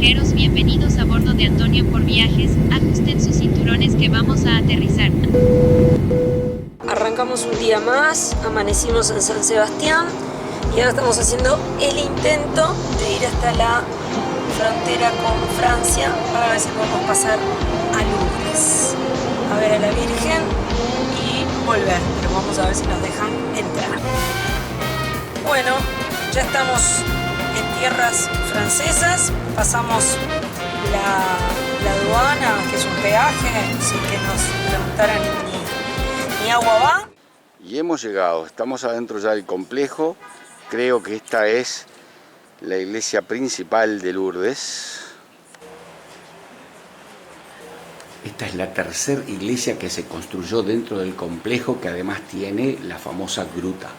pasajeros, bienvenidos a bordo de Antonio por Viajes, ajusten sus cinturones que vamos a aterrizar. Arrancamos un día más, amanecimos en San Sebastián y ahora estamos haciendo el intento de ir hasta la frontera con Francia para ver si podemos pasar a Lourdes, a ver a la Virgen y volver, pero vamos a ver si nos dejan entrar. Bueno, ya estamos en tierras francesas, pasamos la aduana, que es un peaje, sin que nos preguntaran ni agua va. Y hemos llegado, estamos adentro ya del complejo. Creo que esta es la iglesia principal de Lourdes. Esta es la tercera iglesia que se construyó dentro del complejo, que además tiene la famosa gruta.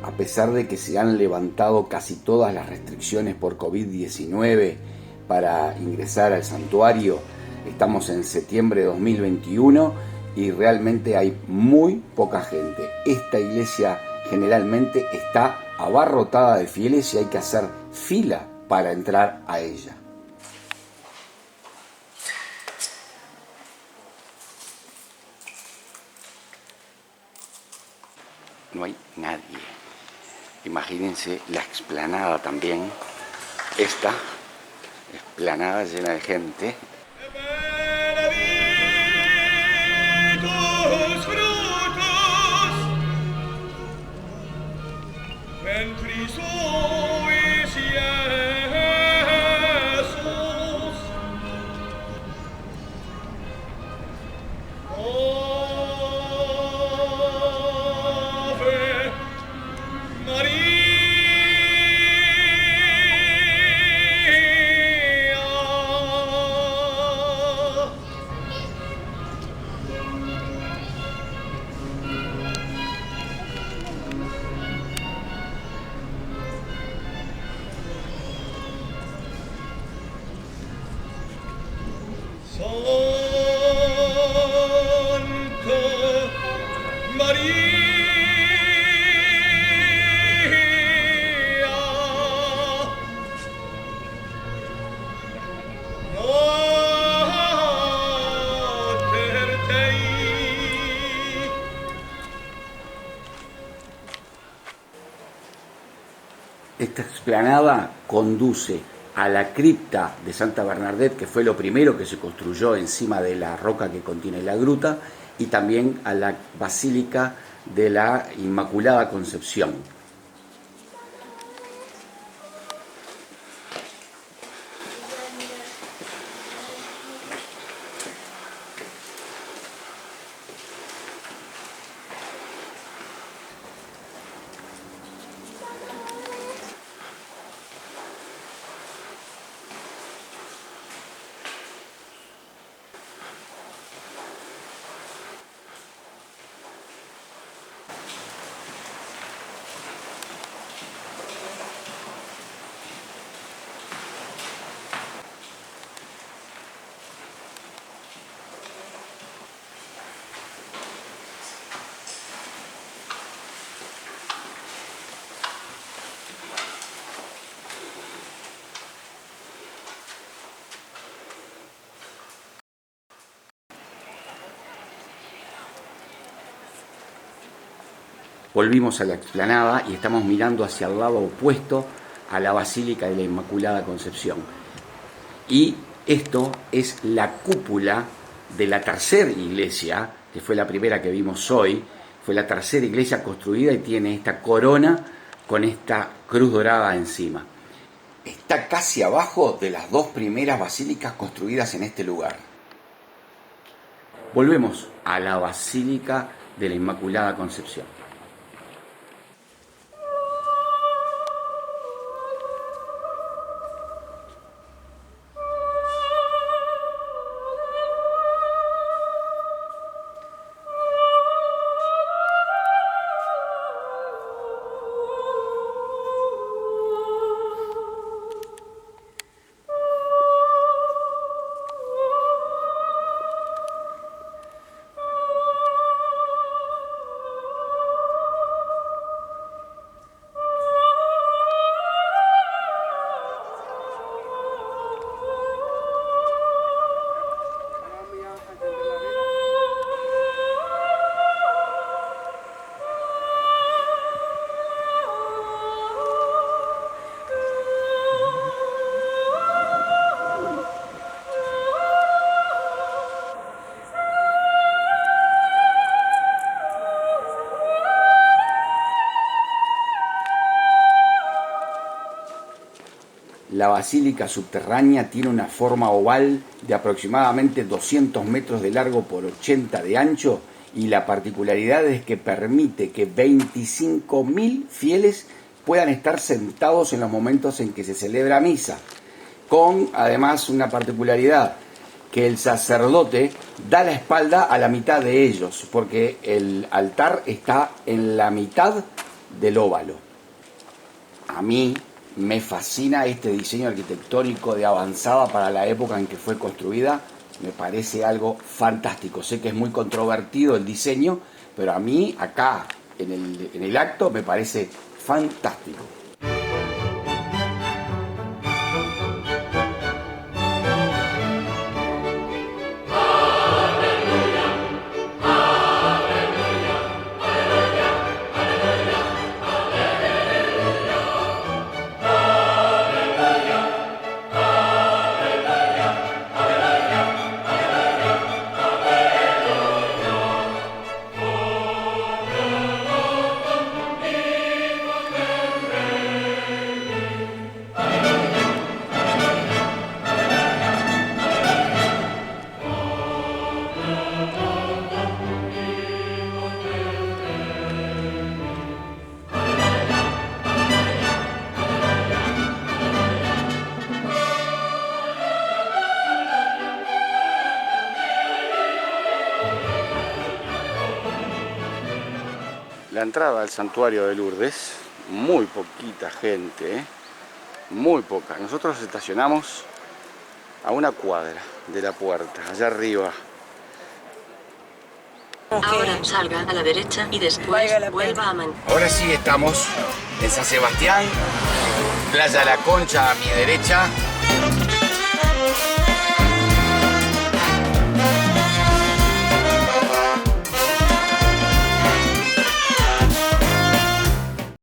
A pesar de que se han levantado casi todas las restricciones por COVID-19 para ingresar al santuario, estamos en septiembre de 2021 y realmente hay muy poca gente. Esta iglesia generalmente está abarrotada de fieles y hay que hacer fila para entrar a ella. No hay nadie. Imagínense la explanada también, esta explanada llena de gente. Esta explanada conduce a la cripta de Santa Bernadette, que fue lo primero que se construyó encima de la roca que contiene la gruta, y también a la Basílica de la Inmaculada Concepción. Volvimos a la explanada y estamos mirando hacia el lado opuesto a la Basílica de la Inmaculada Concepción. Y esto es la cúpula de la tercera iglesia, que fue la primera que vimos hoy. Fue la tercera iglesia construida y tiene esta corona con esta cruz dorada encima. Está casi abajo de las dos primeras basílicas construidas en este lugar. Volvemos a la Basílica de la Inmaculada Concepción. La basílica subterránea tiene una forma oval de aproximadamente 200 metros de largo por 80 de ancho, y la particularidad es que permite que 25.000 fieles puedan estar sentados en los momentos en que se celebra misa, con además una particularidad, que el sacerdote da la espalda a la mitad de ellos, porque el altar está en la mitad del óvalo. A mí me fascina este diseño arquitectónico de avanzada para la época en que fue construida. Me parece algo fantástico. Sé que es muy controvertido el diseño, pero a mí acá en el acto me parece fantástico. La entrada al santuario de Lourdes, muy poquita gente, muy poca. Nosotros estacionamos a una cuadra de la puerta, allá arriba. Ahora salga a la derecha y después vuelva a Ahora sí estamos en San Sebastián, Playa La Concha a mi derecha.